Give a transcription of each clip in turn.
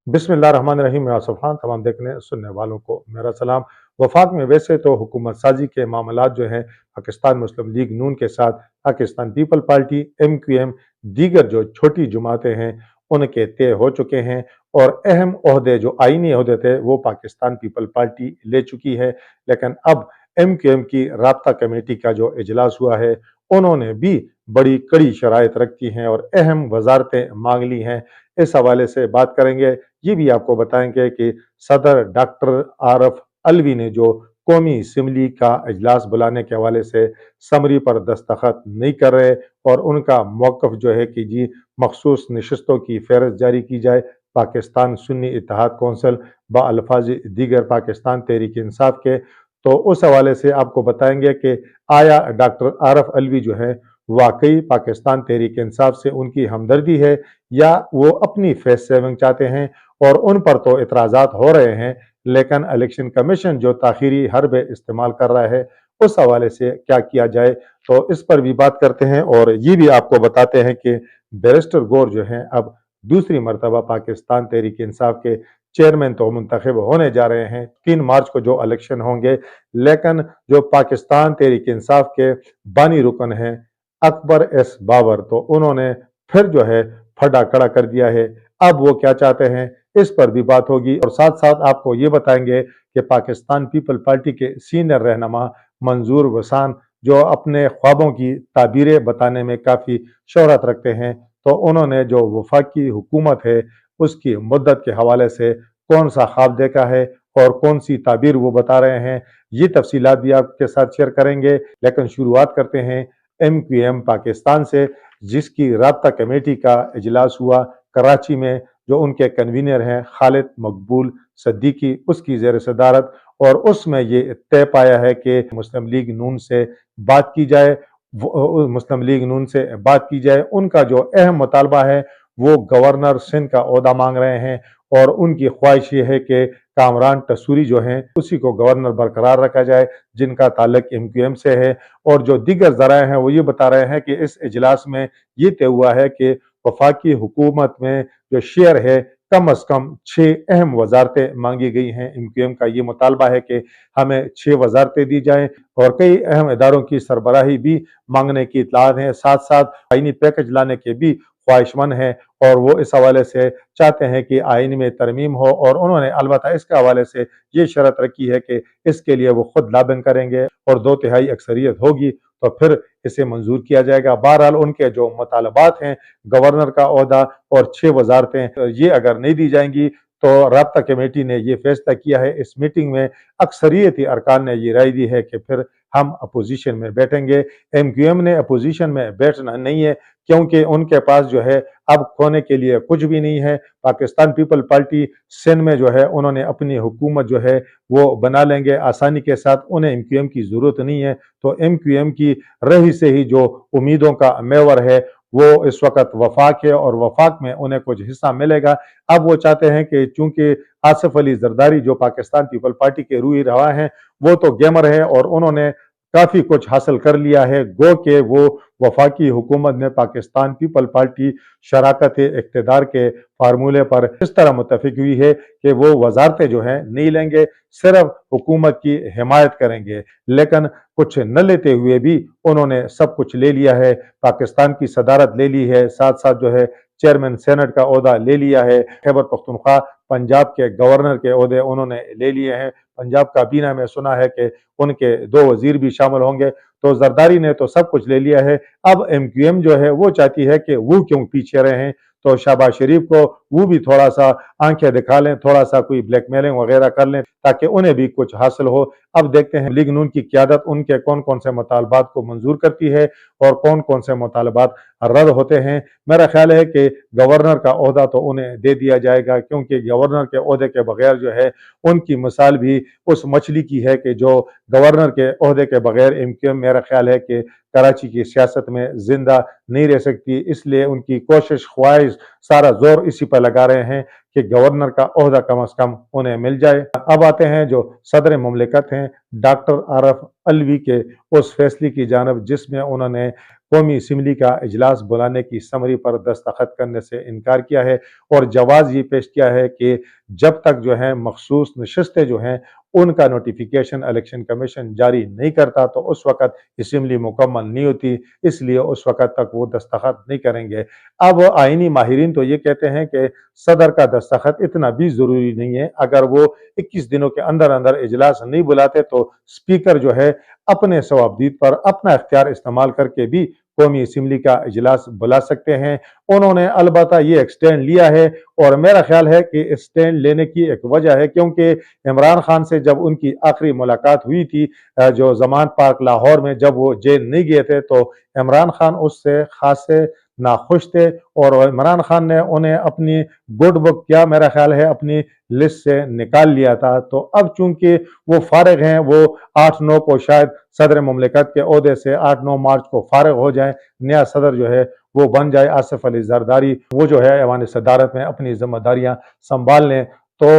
बिस्मिल्लाहिर्रहमानिर्रहीम। मैं आसिफ खान, तमाम देखने सुनने वालों को मेरा सलाम। वफाक में वैसे तो हुकूमत साजी के मामलात जो हैं पाकिस्तान मुस्लिम लीग नून के साथ पाकिस्तान पीपल पार्टी MQM दीगर जो छोटी जमातें हैं उनके तय हो चुके हैं और अहम ओहदे जो आईनी ओहदे थे वो पाकिस्तान पीपल पार्टी ले चुकी है। लेकिन अब MQM की राब्ता कमेटी का जो इजलास हुआ है उन्होंने भी बड़ी कड़ी शराइत रखी हैं और अहम वजारतें मांग ली हैं। इस हवाले से बात करेंगे। ये भी आपको बताएंगे कि सदर डॉक्टर आरफ अलवी ने जो कौमी असम्बली का इजलास बुलाने के हवाले से समरी पर दस्तखत नहीं कर रहे और उनका मौक़िफ़ जो है कि जी मखसूस नशस्तों की फहरस्त जारी की जाए। पाकिस्तान सुन्नी इत्तेहाद कौंसिल बाअल्फाज दीगर पाकिस्तान तहरीक इंसाफ के, तो उस हवाले से आपको बताएंगे कि आया डॉक्टर आरफ अलवी जो है वाकई पाकिस्तान तहरीक इंसाफ से उनकी हमदर्दी है या वो अपनी फेस सेविंग चाहते हैं। और उन पर तो एतराज़ात हो रहे हैं, लेकिन इलेक्शन कमीशन जो ताखीरी हरबे इस्तेमाल कर रहा है उस हवाले से क्या किया जाए, तो इस पर भी बात करते हैं। और ये भी आपको बताते हैं कि बैरिस्टर गौर जो हैं अब दूसरी मरतबा पाकिस्तान तहरीक इंसाफ के चेयरमैन तो मुंतखब होने जा रहे हैं 3 मार्च को जो इलेक्शन होंगे, लेकिन जो पाकिस्तान तहरीक इंसाफ के बानी रुकन हैं अकबर एस बाबर, तो उन्होंने फिर जो है फटा कड़ा कर दिया है। अब वो क्या चाहते हैं इस पर भी बात होगी और साथ साथ आपको ये बताएंगे कि पाकिस्तान पीपल पार्टी के सीनियर रहनुमा मंजूर वसान जो अपने ख्वाबों की ताबीरें बताने में काफ़ी शोहरत रखते हैं, तो उन्होंने जो वफाकी हुकूमत है उसकी मुद्दत के हवाले से कौन सा ख्वाब देखा है और कौन सी ताबीर वो बता रहे हैं, ये तफसीलात भी आपके साथ शेयर करेंगे। लेकिन शुरुआत करते हैं MQM पाकिस्तान से, जिसकी राब्ता कमेटी का इजलास हुआ कराची में। जो उनके कन्वीनर हैं खालिद मकबूल सिद्दीकी, उसकी ज़ेर सदारत, और उसमें ये तय पाया है कि मुस्लिम लीग नून से बात की जाए। मुस्लिम लीग नून से बात की जाए। उनका जो अहम मुतालबा है वो गवर्नर सिंध का ओहदा मांग रहे हैं और उनकी ख्वाहिश ये है कि कामरान टसूरी जो हैं उसी को गवर्नर बरकरार रखा जाए, जिनका ताल्लुक MQM से है। और जो दीगर ज़राए हैं वो ये बता रहे हैं कि इस इजलास में ये तय हुआ है कि वफाकी हुकूमत में जो शेयर है कम अज़ कम 6 अहम वजारतें मांगी गई हैं। MQM का ये मुतालबा है कि हमें 6 वजारतें दी जाएं और कई अहम इदारों की सरबराही भी मांगने की इत्तलात है। साथ साथ आईनी पैकेज लाने के भी ख्वाहिशमंद हैं और वो इस हवाले से चाहते हैं कि आइन में तरमीम हो, और उन्होंने अलबत्ता इसके हवाले से ये शर्त रखी है कि इसके लिए वो खुद लॉबिंग करेंगे और 2/3 अक्सरियत होगी तो फिर इसे मंजूर किया जाएगा। बहरहाल उनके जो मुतालबात हैं गवर्नर का ओहदा और 6 वजारतें, ये अगर नहीं दी जाएंगी तो राब्ता कमेटी ने ये फैसला किया है इस मीटिंग में, अक्सरियती अरकान ने ये राय दी है कि फिर हम अपोजिशन में बैठेंगे। MQM ने अपोजिशन में बैठना नहीं है क्योंकि उनके पास जो है अब खोने के लिए कुछ भी नहीं है। पाकिस्तान पीपल पार्टी सिंध में जो है उन्होंने अपनी हुकूमत जो है वो बना लेंगे आसानी के साथ, उन्हें MQM की ज़रूरत नहीं है। तो MQM की रही से ही जो उम्मीदों का मेवर है वो इस वक्त वफाक है और वफाक में उन्हें कुछ हिस्सा मिलेगा। अब वो चाहते हैं कि चूंकि आसिफ अली जरदारी जो पाकिस्तान पीपल पार्टी के रूही रवा हैं वो तो गेमर है और उन्होंने काफ़ी कुछ हासिल कर लिया है, गो के वो वफाकी हुकूमत में पाकिस्तान पीपल पार्टी शराकत इक़्तिदार के फार्मूले पर इस तरह मुत्तफिक हुई है कि वो वजारतें जो हैं नहीं लेंगे, सिर्फ हुकूमत की हिमायत करेंगे। लेकिन कुछ न लेते हुए भी उन्होंने सब कुछ ले लिया है, पाकिस्तान की सदारत ले ली है, साथ साथ जो है चेयरमैन सेनेट का ओहदा ले लिया है। खैबर पख्तूनख्वा पंजाब के गवर्नर के ओहदे उन्होंने ले लिए हैं। पंजाब काबीना में सुना है कि उनके 2 वजीर भी शामिल होंगे। तो जरदारी ने तो सब कुछ ले लिया है। अब MQM जो है वो चाहती है कि वो क्यों पीछे रहे, तो शहबाज शरीफ को वो भी थोड़ा सा आंखें दिखा लें, थोड़ा सा कोई ब्लैकमेलिंग वगैरह कर लें ताकि उन्हें भी कुछ हासिल हो। अब देखते हैं लीग नून की क़यादत उनके कौन कौन से मुतालबात को मंजूर करती है और कौन कौन से मुतालबात रद्द होते हैं। मेरा ख्याल है कि गवर्नर का ओहदा तो उन्हें दे दिया जाएगा, क्योंकि गवर्नर के ओहदे के बगैर जो है उनकी मिसाल भी उस मछली की है कि जो गवर्नर के ओहदे के बगैर MQM मेरा ख्याल है कि कराची की सियासत में जिंदा नहीं रह सकती। इसलिए उनकी कोशिश ख्वाहिश सारा जोर इसी पर लगा रहे हैं कि गवर्नर का ओहदा कम अज कम उन्हें मिल जाए। अब आते हैं जो सदर मुमलिकत हैं डॉक्टर आरफ अलवी के उस फैसले की जानब जिसमें उन्होंने قومی اسمبلی کا اجلاس بلانے کی سمری پر دستخط کرنے سے انکار کیا ہے اور جواز یہ پیش کیا ہے کہ جب تک جو ہے مخصوص نشستیں جو ہیں ان کا نوٹیفیکیشن الیکشن کمیشن جاری نہیں کرتا تو اس وقت اسمبلی مکمل نہیں ہوتی، اس لیے اس وقت تک وہ دستخط نہیں کریں گے۔ اب آئینی ماہرین تو یہ کہتے ہیں کہ صدر کا دستخط اتنا بھی ضروری نہیں ہے، اگر وہ 21 دنوں کے اندر اندر اجلاس نہیں بلاتے تو اسپیکر جو ہے اپنے ثوابدید پر اپنا اختیار استعمال کر کے بھی قومی اسمبلی کا اجلاس بلا سکتے ہیں۔ انہوں نے البتہ یہ ایکسٹینڈ لیا ہے اور میرا خیال ہے کہ اسٹینڈ لینے کی ایک وجہ ہے کیونکہ عمران خان سے جب ان کی آخری ملاقات ہوئی تھی جو زمان پارک لاہور میں، جب وہ جیل نہیں گئے تھے تو عمران خان اس سے خاصے ناخوش تھے اور عمران خان نے انہیں اپنی گڈ بک کیا میرا خیال ہے اپنی لسٹ سے نکال لیا تھا۔ تو اب چونکہ وہ فارغ ہیں، وہ 8-9 کو شاید صدر مملکت کے عہدے سے 8-9 مارچ کو فارغ ہو جائیں، نیا صدر جو ہے وہ بن جائے آصف علی زرداری، وہ جو ہے ایوان صدارت میں اپنی ذمہ داریاں سنبھال لیں، تو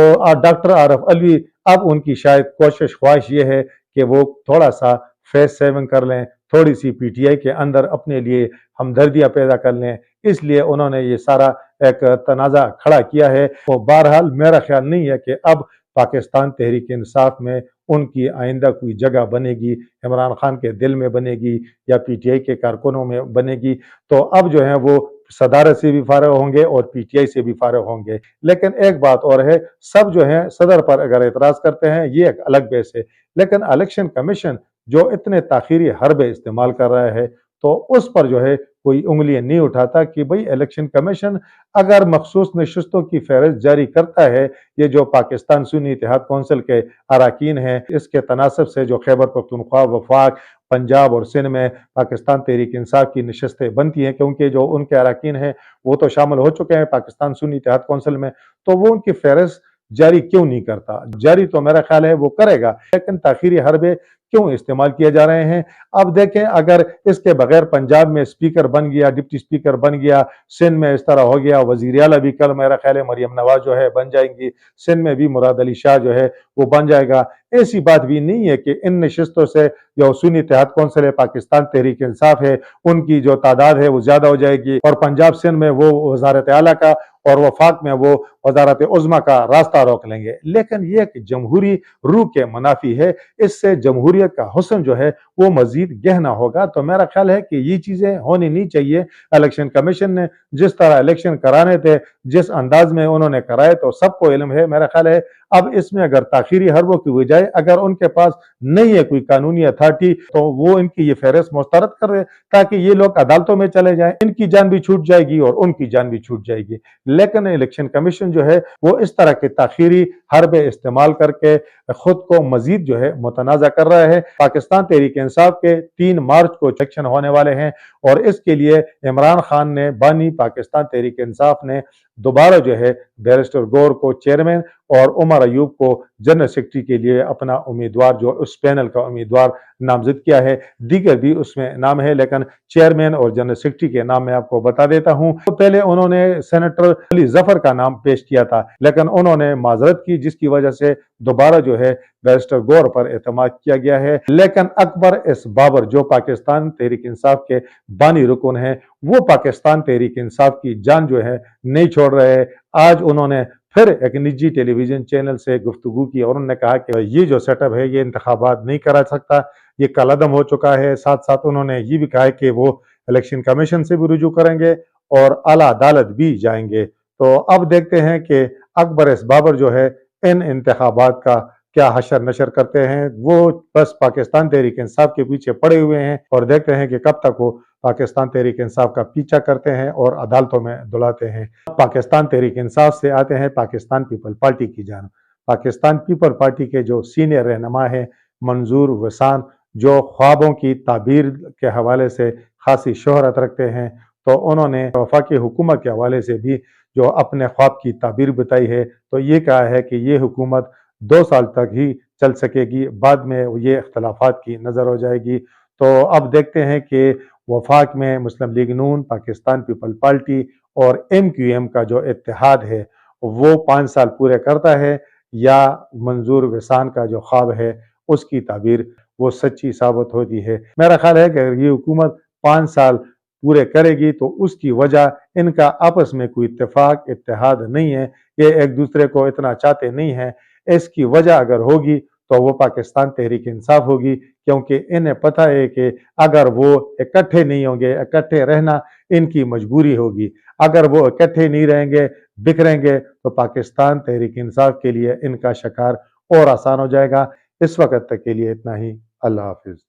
ڈاکٹر عارف علوی اب ان کی شاید کوشش خواہش یہ ہے کہ وہ تھوڑا سا فیس سیونگ کر لیں، تھوڑی سی پی ٹی آئی کے اندر اپنے لیے ہمدردیاں پیدا کر لیں، اس لیے انہوں نے یہ سارا ایک تنازع کھڑا کیا ہے۔ تو بہرحال میرا خیال نہیں ہے کہ اب پاکستان تحریک انصاف میں ان کی آئندہ کوئی جگہ بنے گی، عمران خان کے دل میں بنے گی یا پی ٹی آئی کے کارکنوں میں بنے گی، تو اب جو ہے وہ صدارت سے بھی فارغ ہوں گے اور پی ٹی آئی سے بھی فارغ ہوں گے۔ لیکن ایک بات اور ہے، سب جو ہیں صدر پر اگر اعتراض کرتے ہیں یہ ایک الگ بحث ہے، لیکن الیکشن کمیشن جو اتنے تاخیری حربے استعمال کر رہا ہے تو اس پر جو ہے کوئی انگلیاں نہیں اٹھاتا کہ بھئی الیکشن کمیشن اگر مخصوص نشستوں کی فہرست جاری کرتا ہے، یہ جو پاکستان سنی اتحاد کونسل کے اراکین ہیں، اس کے تناسب سے جو خیبر پختونخوا، وفاق، پنجاب اور سندھ میں پاکستان تحریک انصاف کی نشستیں بنتی ہیں، کیونکہ جو ان کے اراکین ہیں وہ تو شامل ہو چکے ہیں پاکستان سنی اتحاد کونسل میں، تو وہ ان کی فہرست جاری کیوں نہیں کرتا؟ جاری تو میرا خیال ہے وہ کرے گا، لیکن تاخیری حربے کیوں استعمال کیے جا رہے ہیں؟ اب دیکھیں اگر اس کے بغیر پنجاب میں اسپیکر بن گیا، ڈپٹی اسپیکر بن گیا، سندھ میں اس طرح ہو گیا، وزیر اعلیٰ بھی کل میرا خیال ہے مریم نواز جو ہے بن جائیں گی، سندھ میں بھی مراد علی شاہ جو ہے وہ بن جائے گا۔ ایسی بات بھی نہیں ہے کہ ان نشستوں سے جو سنی اتحاد کونسل ہے، پاکستان تحریک انصاف ہے، ان کی جو تعداد ہے وہ زیادہ ہو جائے گی اور پنجاب سندھ میں وہ وزارت اعلیٰ کا اور وفاق میں وہ وزارت عظمیٰ کا راستہ روک لیں گے۔ لیکن یہ ایک جمہوری روح کے منافی ہے، اس سے جمہوریت کا حسن جو ہے وہ مزید گہنا ہوگا۔ تو میرا خیال ہے کہ یہ چیزیں ہونی نہیں چاہیے۔ الیکشن کمیشن نے جس طرح الیکشن کرانے تھے، جس انداز میں انہوں نے کرائے تو سب کو علم ہے، میرا خیال ہے اب اس میں اگر تاخیری حربوں کی بجائے اگر ان کے پاس نہیں ہے کوئی قانونی اتھارٹی تو وہ ان کی یہ فہرست مسترد کر دے تاکہ یہ لوگ عدالتوں میں چلے جائیں، ان کی جان بھی چھوٹ جائے گی اور ان کی جان بھی چھوٹ جائے گی۔ لیکن الیکشن کمیشن جو ہے وہ اس طرح کے تاخیری حربے استعمال کر کے خود کو مزید جو ہے متنازع کر رہا ہے۔ پاکستان تحریک انصاف کے 3 مارچ کو الیکشن ہونے والے ہیں اور اس کے لیے عمران خان نے بانی پاکستان تحریک انصاف نے دوبارہ جو ہے بیرسٹر گور کو چیئرمین اور عمر ایوب کو جنرل سیکرٹری کے لیے اپنا امیدوار جو اس پینل کا امیدوار نامزد کیا ہے۔ دیگر بھی اس میں نام ہے لیکن چیئرمین اور جنرل سیکرٹری کے نام میں آپ کو بتا دیتا ہوں۔ تو پہلے انہوں نے سینیٹر علی ظفر کا نام پیش کیا تھا لیکن انہوں نے معذرت کی، جس کی وجہ سے دوبارہ جو ہے بیرسٹر گور پر اعتماد کیا گیا ہے۔ لیکن اکبر ایس بابر جو پاکستان تحریک انصاف کے بانی رکن ہیں، وہ پاکستان تحریک انصاف کی جان جو ہے نہیں چھوڑ رہے۔ آج انہوں نے پھر ایک نجی ٹیلی ویژن چینل سے گفتگو کی اور انہوں نے کہا کہ یہ جو سیٹ اپ ہے یہ انتخابات نہیں کرا سکتا، یہ کالعدم ہو چکا ہے۔ ساتھ ساتھ انہوں نے یہ بھی کہا کہ وہ الیکشن کمیشن سے بھی رجوع کریں گے اور اعلیٰ عدالت بھی جائیں گے۔ تو اب دیکھتے ہیں کہ اکبر ایس بابر جو ہے ان انتخابات کا کیا حشر نشر کرتے ہیں۔ وہ بس پاکستان تحریک انصاف کے پیچھے پڑے ہوئے ہیں اور دیکھتے ہیں کہ کب تک وہ پاکستان تحریک انصاف کا پیچھا کرتے ہیں اور عدالتوں میں دلاتے ہیں۔ پاکستان تحریک انصاف سے آتے ہیں پاکستان پیپل پارٹی کی جانب۔ پاکستان پیپل پارٹی کے جو سینئر رہنما ہیں منظور وسان، جو خوابوں کی تعبیر کے حوالے سے خاصی شہرت رکھتے ہیں، تو انہوں نے وفاقی حکومت کے حوالے سے بھی جو اپنے خواب کی تعبیر بتائی ہے، تو یہ کہا ہے کہ یہ حکومت 2 سال تک ہی چل سکے گی، بعد میں یہ اختلافات کی نظر ہو جائے گی۔ تو اب دیکھتے ہیں کہ وفاق میں مسلم لیگ نون، پاکستان پیپل پارٹی اور MQM کا جو اتحاد ہے وہ 5 سال پورے کرتا ہے یا منظور وسان کا جو خواب ہے اس کی تعبیر وہ سچی ثابت ہوتی ہے۔ میرا خیال ہے کہ یہ حکومت 5 साल पूरे करेगी, तो उसकी वजह इनका आपस में कोई इत्तेफाक इत्तेहाद नहीं है, ये एक दूसरे को इतना चाहते नहीं है। इसकी वजह अगर होगी तो वो पाकिस्तान तहरीक इंसाफ होगी, क्योंकि इन्हें पता है कि अगर वो इकट्ठे नहीं होंगे, इकट्ठे रहना इनकी मजबूरी होगी। अगर वो इकट्ठे नहीं रहेंगे, बिखरेंगे, तो पाकिस्तान तहरीक इंसाफ के लिए इनका शिकार और आसान हो जाएगा। इस वक्त तक के लिए इतना ही। अल्लाह हाफिज।